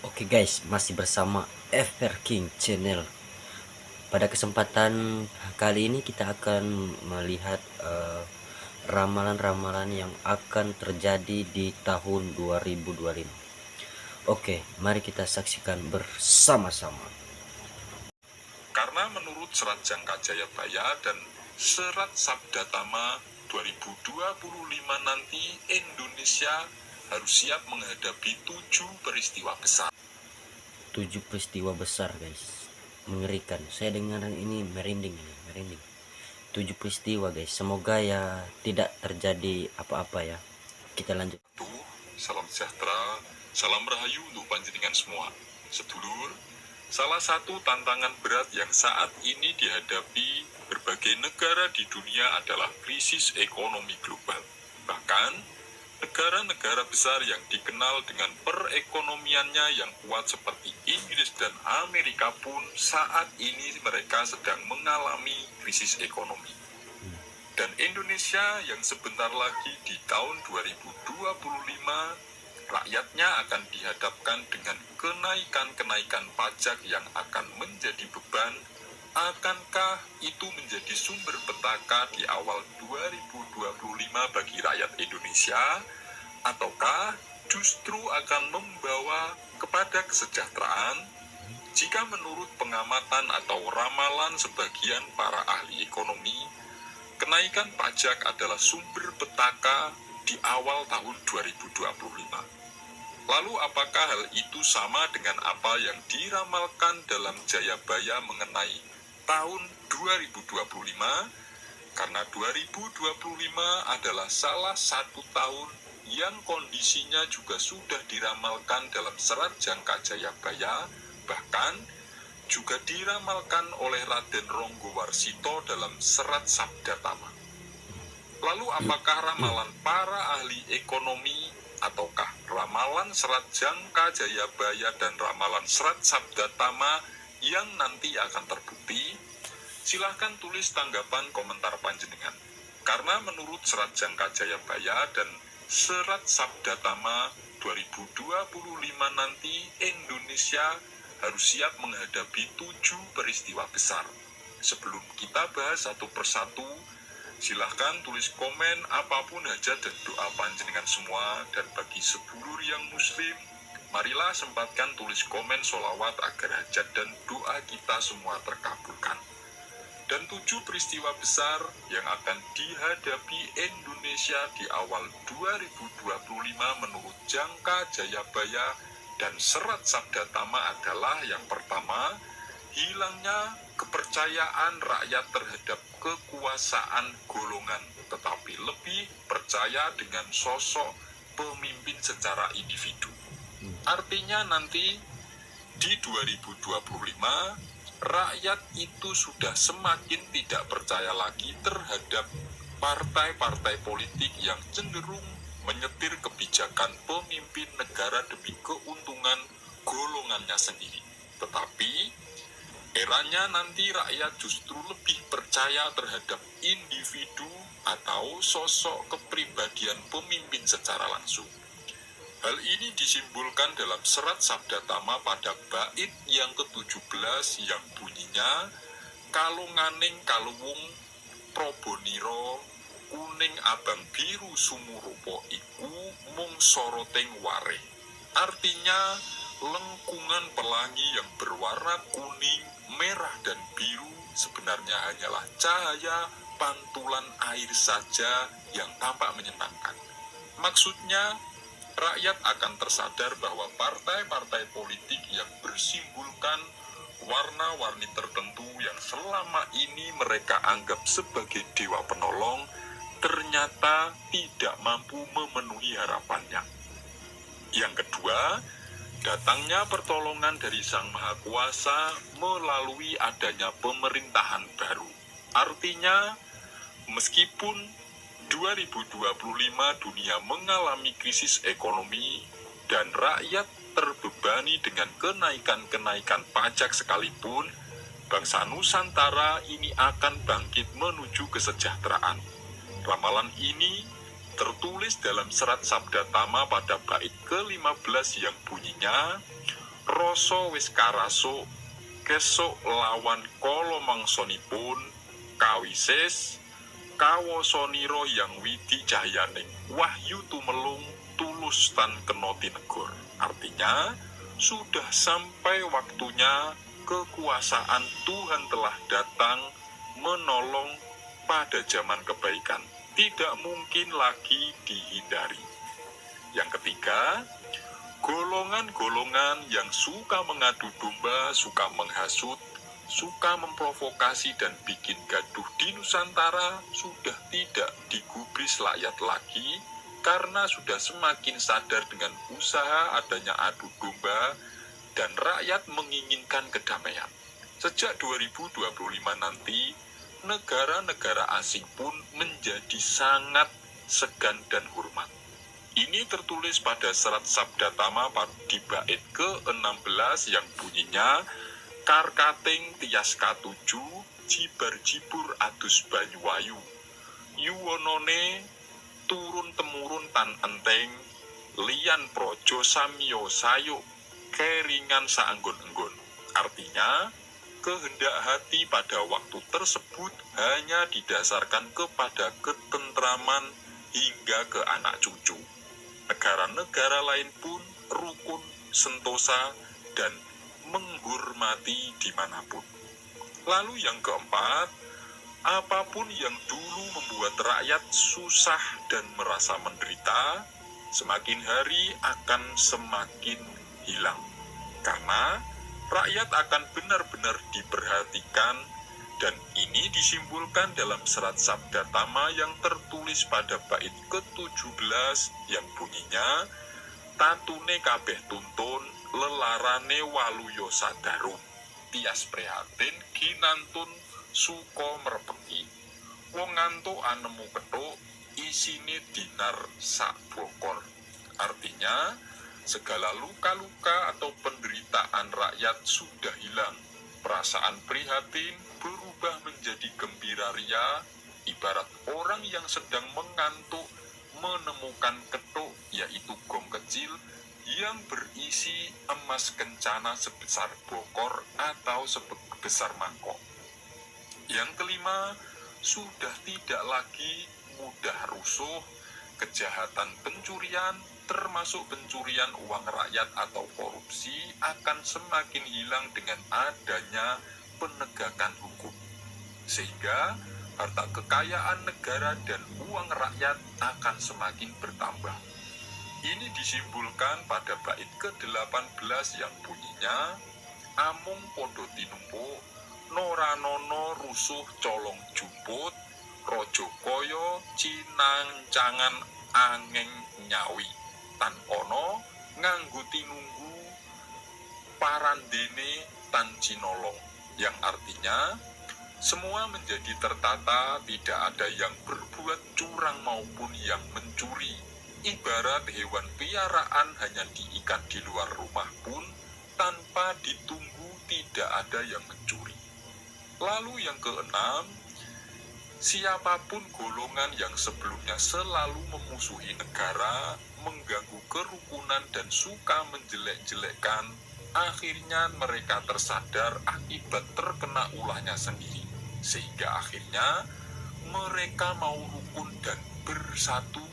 Oke guys, masih bersama Ever King Channel. Pada kesempatan kali ini kita akan melihat ramalan-ramalan yang akan terjadi di tahun 2025. Oke, mari kita saksikan bersama-sama. Karena menurut Serat Jangka Jayabaya dan Serat Sabda Tama 2025 nanti Indonesia harus siap menghadapi 7 peristiwa besar. 7 peristiwa besar guys, mengerikan. Saya dengar ini merinding. 7 peristiwa guys, semoga ya tidak terjadi apa-apa ya. Kita lanjut. Salam sejahtera, salam rahayu untuk panjenengan semua. Sedulur, salah satu tantangan berat yang saat ini dihadapi berbagai negara di dunia adalah krisis ekonomi global. Bahkan, negara-negara besar yang dikenal dengan perekonomiannya yang kuat seperti Inggris dan Amerika pun saat ini mereka sedang mengalami krisis ekonomi. Dan Indonesia yang sebentar lagi di tahun 2025 rakyatnya akan dihadapkan dengan kenaikan pajak yang akan menjadi beban. Akankah itu menjadi sumber petaka di awal 2025 bagi rakyat Indonesia? Ataukah justru akan membawa kepada kesejahteraan? Jika menurut pengamatan atau ramalan sebagian para ahli ekonomi, kenaikan pajak adalah sumber petaka di awal tahun 2025. Lalu apakah hal itu sama dengan apa yang diramalkan dalam Jayabaya mengenai tahun 2025? Karena 2025 adalah salah satu tahun yang kondisinya juga sudah diramalkan dalam Serat Jangka Jayabaya, bahkan juga diramalkan oleh Raden Ronggo Warsito dalam Serat Sabda Tama. Lalu apakah ramalan para ahli ekonomi ataukah ramalan Serat Jangka Jayabaya dan ramalan Serat Sabda Tama yang nanti akan terbukti? Silahkan tulis tanggapan komentar panjenengan. Karena menurut Serat Jangka Jayabaya dan Serat Sabda Tama 2025 nanti Indonesia harus siap menghadapi 7 peristiwa besar. Sebelum kita bahas satu persatu, silahkan tulis komen apapun hajat dan doa panjenengan semua. Dan bagi sedulur yang muslim, marilah sempatkan tulis komen sholawat agar hajat dan doa kita semua terkabulkan. Dan 7 peristiwa besar yang akan dihadapi Indonesia di awal 2025 menurut Jangka Jayabaya dan Serat Sabda Tama adalah yang pertama, hilangnya kepercayaan rakyat terhadap kekuasaan golongan, tetapi lebih percaya dengan sosok pemimpin secara individu. Artinya nanti di 2025 rakyat itu sudah semakin tidak percaya lagi terhadap partai-partai politik yang cenderung menyetir kebijakan pemimpin negara demi keuntungan golongannya sendiri. Tetapi eranya nanti rakyat justru lebih percaya terhadap individu atau sosok kepribadian pemimpin secara langsung. Hal ini disimbolkan dalam Serat Sabda Tama pada bait yang ke-17 yang bunyinya kalunganing kaluwung proboniro kuning abang biru sumurupa iku mung soroteng ware. Artinya lengkungan pelangi yang berwarna kuning, merah dan biru sebenarnya hanyalah cahaya pantulan air saja yang tampak menyenangkan. Maksudnya rakyat akan tersadar bahwa partai-partai politik yang bersimbolkan warna-warni tertentu yang selama ini mereka anggap sebagai dewa penolong ternyata tidak mampu memenuhi harapannya. Yang kedua, datangnya pertolongan dari Sang Maha Kuasa melalui adanya pemerintahan baru. Artinya, meskipun 2025 dunia mengalami krisis ekonomi dan rakyat terbebani dengan kenaikan pajak sekalipun, bangsa Nusantara ini akan bangkit menuju kesejahteraan. Ramalan ini tertulis dalam Serat Sabda Tama pada bait ke-15 yang bunyinya rasa wis karasuk, kesuk lawan kala mangsonipun kawisis kawasonira yang widi cahyaning wahyu tumelung tulus tan kena tinegur. Artinya sudah sampai waktunya kekuasaan Tuhan telah datang menolong pada zaman kebaikan, tidak mungkin lagi dihindari. Yang ketiga, golongan-golongan yang suka mengadu domba, suka menghasut, suka memprovokasi dan bikin gaduh di Nusantara sudah tidak digubris rakyat lagi karena sudah semakin sadar dengan usaha adanya adu domba dan rakyat menginginkan kedamaian. Sejak 2025 nanti, negara-negara asing pun menjadi sangat segan dan hormat. Ini tertulis pada serat Sabda Tama di bait ke-16 yang bunyinya, Karkating tias katuju, jibar jibur adus banyuwayu, yuwonone turun temurun tan enteng, lian projo samyo sayuk, keringan saanggon-enggon. Artinya, kehendak hati pada waktu tersebut hanya didasarkan kepada ketentraman hingga ke anak cucu. Negara-negara lain pun rukun, sentosa, dan menghormati dimanapun. Lalu yang keempat, apapun yang dulu membuat rakyat susah dan merasa menderita, semakin hari akan semakin hilang. Karena rakyat akan benar-benar diperhatikan, dan ini disimbolkan dalam serat Sabda Tama yang tertulis pada bait ke-17 yang bunyinya, tatune kabeh tuntun, lelarane waluyo sadarum, tias prihatin ginantun suko merpeki, wong ngantuk anemu ketuk, isine dinar sak bokor. Artinya, segala luka-luka atau penderitaan rakyat sudah hilang. Perasaan prihatin berubah menjadi gembira ria, ibarat orang yang sedang mengantuk menemukan ketuk, yaitu gong kecil yang berisi emas kencana sebesar bokor atau sebesar mangkok. Yang kelima, sudah tidak lagi mudah rusuh, kejahatan pencurian, termasuk pencurian uang rakyat atau korupsi akan semakin hilang dengan adanya penegakan hukum. Sehingga harta kekayaan negara dan uang rakyat akan semakin bertambah. Ini disimbolkan pada bait ke-18 yang bunyinya, amung podo tinumpuk, noranono rusuh colong jumput, rojo koyo cinancangan angeng nyawi, tan ono nganggo tinunggu parandene tan cinolong, yang artinya semua menjadi tertata, tidak ada yang berbuat curang maupun yang mencuri. Ibarat hewan piaraan hanya diikat di luar rumah pun tanpa ditunggu, tidak ada yang mencuri. Lalu yang keenam, siapapun golongan yang sebelumnya selalu memusuhi negara, mengganggu kerukunan dan suka menjelek-jelekkan, akhirnya mereka tersadar akibat terkena ulahnya sendiri. Sehingga akhirnya mereka mau rukun dan bersatu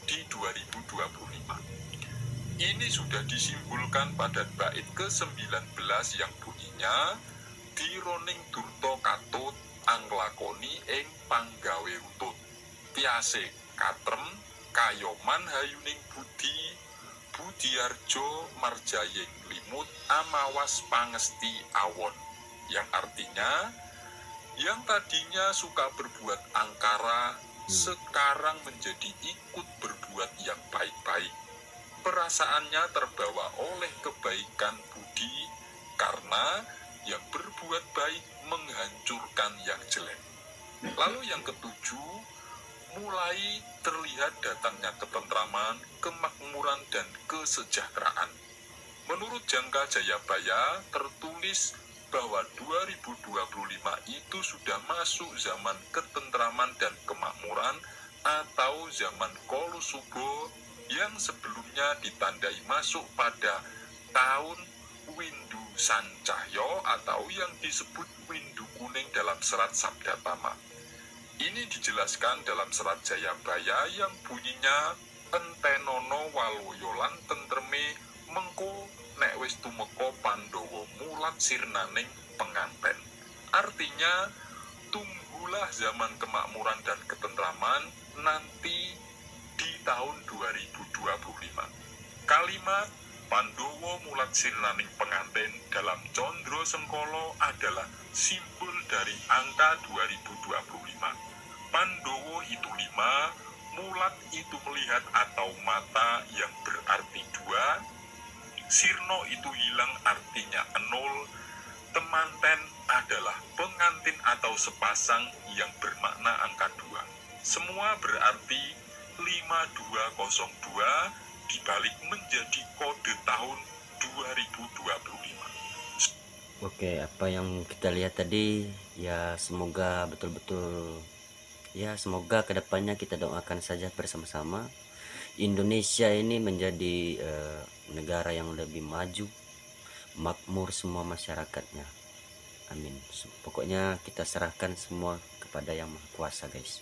di 2025. Ini sudah disimbolkan pada bait ke-19 yang bunyinya, dironing durta katut anglakoni ing panggawe utut, tiase katrem kayoman hayuning budi, budiarjo marjayeng limut amawas pangesti awon, yang artinya yang tadinya suka berbuat angkara sekarang menjadi ikut berbuat yang baik-baik. Perasaannya terbawa oleh kebaikan budi karena yang berbuat baik menghancurkan yang jelek. Lalu yang ketujuh, mulai terlihat datangnya ketentraman, kemakmuran, dan kesejahteraan. Menurut Jangka Jayabaya tertulis bahwa 2025 itu sudah masuk zaman ketentraman dan kemakmuran atau zaman Kolosubo yang sebelumnya ditandai masuk pada tahun Windu Sancahyo atau yang disebut Windu Kuning dalam serat Sabdatama. Ini dijelaskan dalam serat Jayabaya yang bunyinya entenono waloyolan tentreme mengko nek wis tumeka Pandhawa mulat sirnaning penganten. Artinya, tunggulah zaman kemakmuran dan ketentraman nanti di tahun 2025. Kalimat Pandhawa mulat sirnaning penganten dalam Condro Sengkolo adalah simbol dari angka 2025. Pandhawa itu 5, mulat itu melihat atau mata yang berarti 2, sirno itu hilang artinya 0, temanten adalah pengantin atau sepasang yang bermakna angka 2. Semua berarti 5202 dibalik menjadi kode tahun 2025. Oke, apa yang kita lihat tadi ya, semoga betul-betul ya, semoga kedepannya kita doakan saja bersama-sama Indonesia ini menjadi negara yang lebih maju, makmur semua masyarakatnya. Amin. Pokoknya kita serahkan semua kepada Yang Maha Kuasa, guys.